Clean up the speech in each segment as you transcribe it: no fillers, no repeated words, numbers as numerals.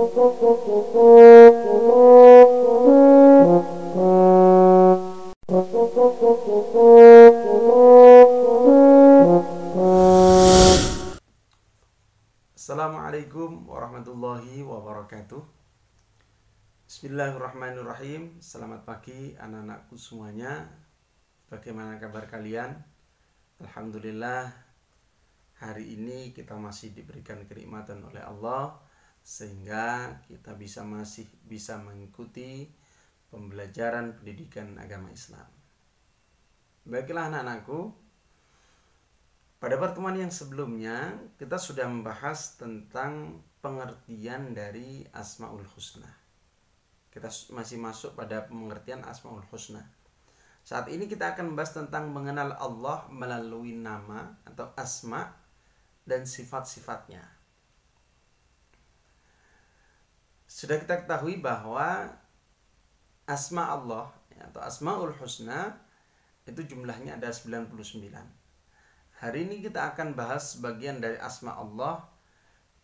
Assalamualaikum warahmatullahi wabarakatuh. Bismillahirrahmanirrahim. Selamat pagi anak-anakku semuanya. Bagaimana kabar kalian? Alhamdulillah, hari ini kita masih diberikan kenikmatan oleh Allah sehingga kita masih bisa mengikuti pembelajaran pendidikan agama Islam. Baiklah anak-anakku, pada pertemuan yang sebelumnya kita sudah membahas tentang pengertian dari Asmaul Husna. Kita masih masuk pada pengertian Asmaul Husna. Saat ini kita akan membahas tentang mengenal Allah melalui nama atau asma dan sifat-sifatnya. Sudah kita ketahui bahwa asma Allah atau Asmaul Husna itu jumlahnya ada 99. Hari ini kita akan bahas bagian dari asma Allah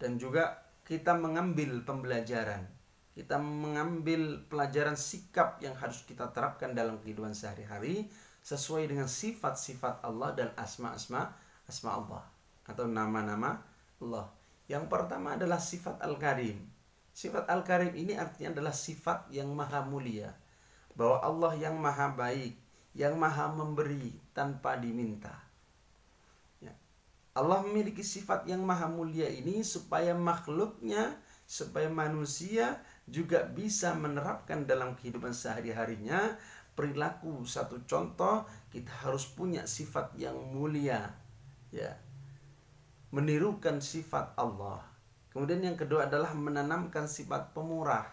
dan juga kita mengambil pembelajaran. Kita mengambil pelajaran sikap yang harus kita terapkan dalam kehidupan sehari-hari sesuai dengan sifat-sifat Allah dan asma Allah atau nama-nama Allah. Yang pertama adalah sifat Al-Karim. Sifat Al-Karim ini artinya adalah sifat yang maha mulia. Bahwa Allah yang maha baik, yang maha memberi tanpa diminta. Allah memiliki sifat yang maha mulia ini supaya makhluknya, supaya manusia juga bisa menerapkan dalam kehidupan sehari-harinya perilaku. Satu contoh, kita harus punya sifat yang mulia, ya, menirukan sifat Allah. Kemudian yang kedua adalah menanamkan sifat pemurah,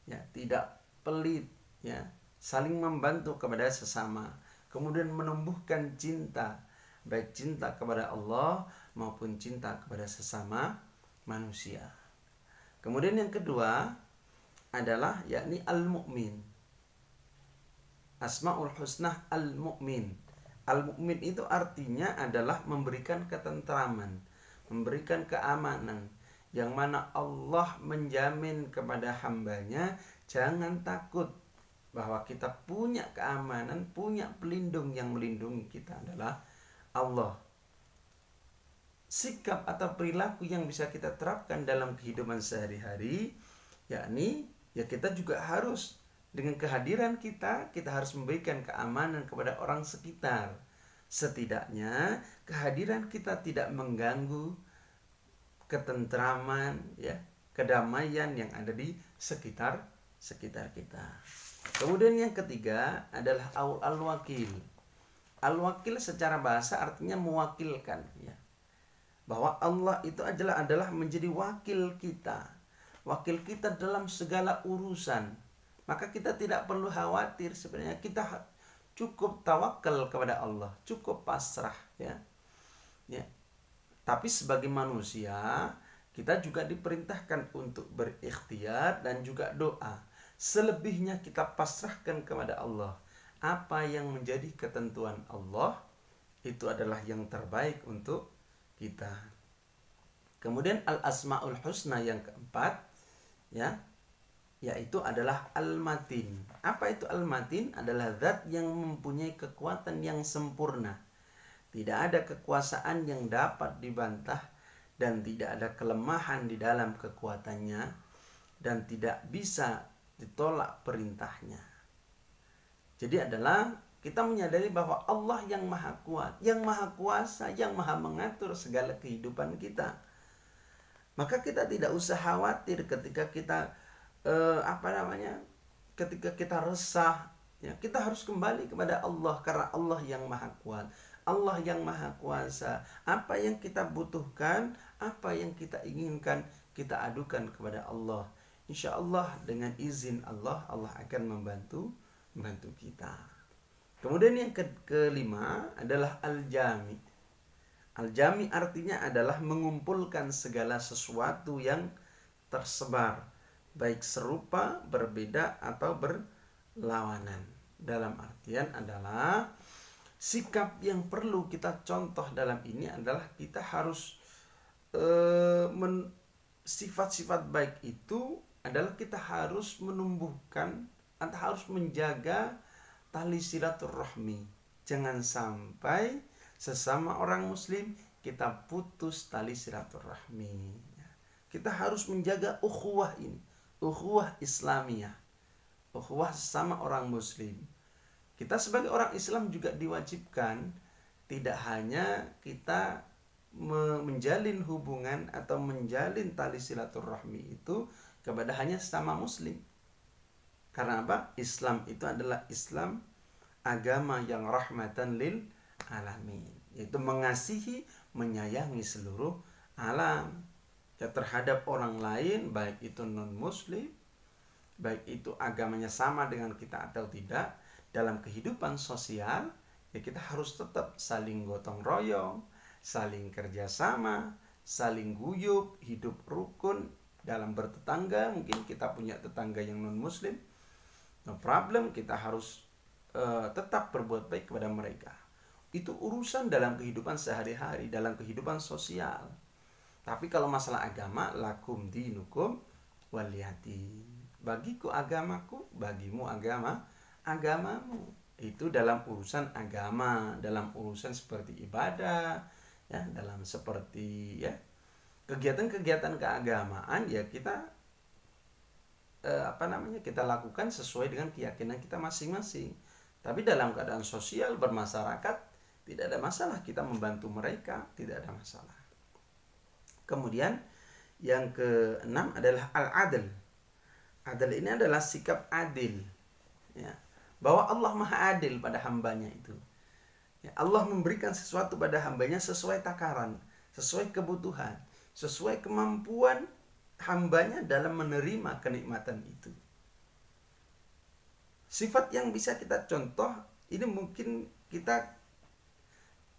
ya, tidak pelit, ya, saling membantu kepada sesama. Kemudian menumbuhkan cinta, baik cinta kepada Allah maupun cinta kepada sesama manusia. Kemudian yang kedua adalah yakni Al-Mu'min. Asmaul Husna Al-Mu'min. Al-Mu'min itu artinya adalah memberikan ketentraman, memberikan keamanan, yang mana Allah menjamin kepada hambanya jangan takut bahwa kita punya keamanan, punya pelindung yang melindungi kita adalah Allah. Sikap atau perilaku yang bisa kita terapkan dalam kehidupan sehari-hari, yakni ya kita juga harus dengan kehadiran kita harus memberikan keamanan kepada orang sekitar. Setidaknya kehadiran kita tidak mengganggu ketentraman, ya, kedamaian yang ada di sekitar kita. Kemudian yang ketiga adalah Al-Wakil. Al-Wakil secara bahasa artinya mewakilkan, ya. Bahwa Allah itu adalah menjadi wakil kita dalam segala urusan. Maka kita tidak perlu khawatir, sebenarnya kita cukup tawakal kepada Allah, cukup pasrah, ya. Tapi sebagai manusia kita juga diperintahkan untuk berikhtiar dan juga doa. Selebihnya kita pasrahkan kepada Allah. Apa yang menjadi ketentuan Allah itu adalah yang terbaik untuk kita. Kemudian Al-Asmaul Husna yang keempat, ya, yaitu adalah Al-Matin. Apa itu Al-Matin? Adalah zat yang mempunyai kekuatan yang sempurna. Tidak ada kekuasaan yang dapat dibantah dan tidak ada kelemahan di dalam kekuatannya dan tidak bisa ditolak perintahnya. Jadi adalah kita menyadari bahwa Allah yang maha kuat, yang maha kuasa, yang maha mengatur segala kehidupan kita. Maka kita tidak usah khawatir ketika kita ketika kita resah, ya, kita harus kembali kepada Allah karena Allah yang maha kuat, Allah yang maha kuasa. Apa yang kita butuhkan, apa yang kita inginkan, kita adukan kepada Allah. Insya Allah dengan izin Allah, Allah akan membantu kita. Kemudian yang kelima adalah Al-Jami. Al-Jami artinya adalah mengumpulkan segala sesuatu yang tersebar, baik serupa, berbeda, atau berlawanan. Dalam artian adalah sikap yang perlu kita contoh dalam ini adalah kita harus sifat-sifat baik itu adalah kita harus menumbuhkan atau harus menjaga tali silaturahmi. Jangan sampai sesama orang muslim kita putus tali silaturahmi. Kita harus menjaga ukhuwah ini, ukhuwah Islamiyah, ukhuwah sama orang muslim. Kita sebagai orang Islam juga diwajibkan tidak hanya kita menjalin hubungan atau menjalin tali silaturahmi itu kepada hanya sesama muslim. Karena apa? Islam itu adalah Islam, agama yang rahmatan lil alamin, yaitu mengasihi, menyayangi seluruh alam. Ya, terhadap orang lain, baik itu non muslim, baik itu agamanya sama dengan kita atau tidak, dalam kehidupan sosial ya kita harus tetap saling gotong royong, saling kerjasama, saling guyup, hidup rukun dalam bertetangga. Mungkin kita punya tetangga yang non muslim, no problem, kita harus tetap berbuat baik kepada mereka. Itu urusan dalam kehidupan sehari-hari, dalam kehidupan sosial. Tapi kalau masalah agama, lakum dinukum waliyati, bagiku agamaku, bagimu agamamu. Itu dalam urusan agama, dalam urusan seperti ibadah, ya, dalam seperti ya kegiatan-kegiatan keagamaan ya kita kita lakukan sesuai dengan keyakinan kita masing-masing. Tapi dalam keadaan sosial bermasyarakat tidak ada masalah, kita membantu mereka, tidak ada masalah. Kemudian yang keenam adalah al-adl. Adl ini adalah sikap adil, ya, bahwa Allah maha adil pada hambanya itu. Ya, Allah memberikan sesuatu pada hambanya sesuai takaran, sesuai kebutuhan, sesuai kemampuan hambanya dalam menerima kenikmatan itu. Sifat yang bisa kita contoh ini mungkin kita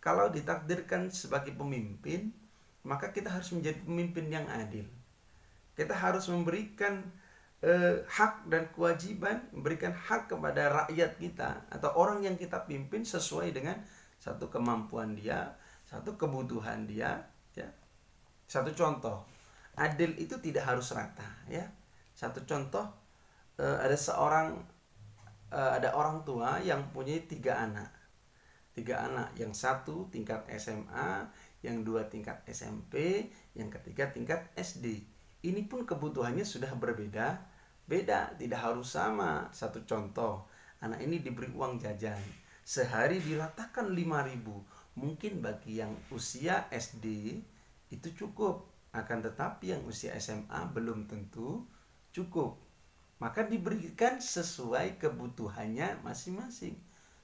kalau ditakdirkan sebagai pemimpin, maka kita harus menjadi pemimpin yang adil. Kita harus memberikan hak dan kewajiban, memberikan hak kepada rakyat kita atau orang yang kita pimpin sesuai dengan satu kemampuan dia, satu kebutuhan dia, ya. Satu contoh, adil itu tidak harus rata, ya. Satu contoh, ada orang tua yang punya 3 anak. 3 anak, yang satu tingkat SMA, yang 2 tingkat SMP, yang ketiga tingkat SD. Ini pun kebutuhannya sudah berbeda-beda, tidak harus sama. Satu contoh, anak ini diberi uang jajan, sehari diratakan 5.000. Mungkin bagi yang usia SD itu cukup, akan tetapi yang usia SMA belum tentu cukup. Maka diberikan sesuai kebutuhannya masing-masing.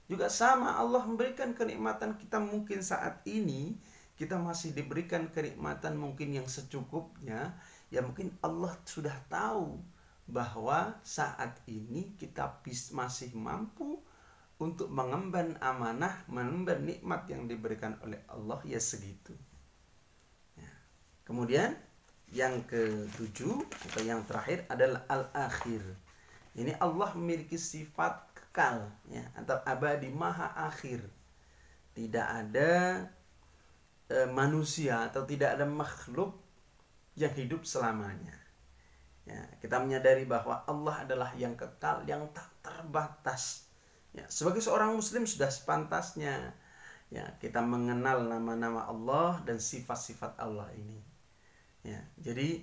Juga sama, Allah memberikan kenikmatan kita mungkin saat ini, kita masih diberikan kenikmatan mungkin yang secukupnya. Ya mungkin Allah sudah tahu bahwa saat ini kita masih mampu untuk mengemban amanah, mengemban nikmat yang diberikan oleh Allah, ya segitu. Ya. Kemudian yang ke-7 atau yang terakhir adalah al-akhir. Ini Allah memiliki sifat kekal, ya, atau abadi, maha akhir. Tidak ada manusia atau tidak ada makhluk yang hidup selamanya. Ya, kita menyadari bahwa Allah adalah yang kekal, yang tak terbatas. Ya, sebagai seorang muslim sudah sepantasnya ya kita mengenal nama-nama Allah dan sifat-sifat Allah ini. Ya, jadi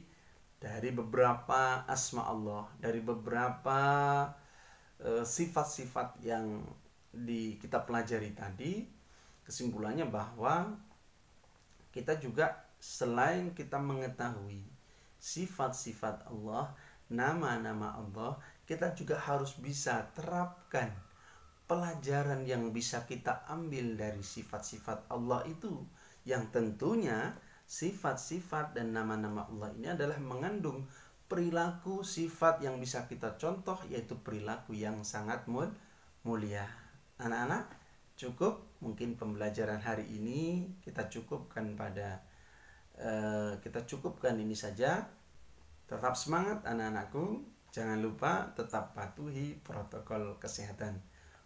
dari beberapa asma Allah, dari beberapa sifat-sifat yang kita pelajari tadi, kesimpulannya bahwa kita juga selain kita mengetahui sifat-sifat Allah, nama-nama Allah, kita juga harus bisa terapkan pelajaran yang bisa kita ambil dari sifat-sifat Allah itu, yang tentunya sifat-sifat dan nama-nama Allah ini adalah mengandung perilaku sifat yang bisa kita contoh, yaitu perilaku yang sangat mulia. Anak-anak, cukup mungkin pembelajaran hari ini kita cukupkan ini saja. Tetap semangat anak-anakku, jangan lupa tetap patuhi protokol kesehatan.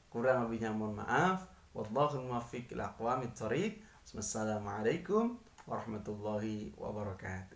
Kurang lebihnya mohon maaf. Wallahul muwaffiq ila aqwamit thoriq. Wassalamualaikum warahmatullahi wabarakatuh.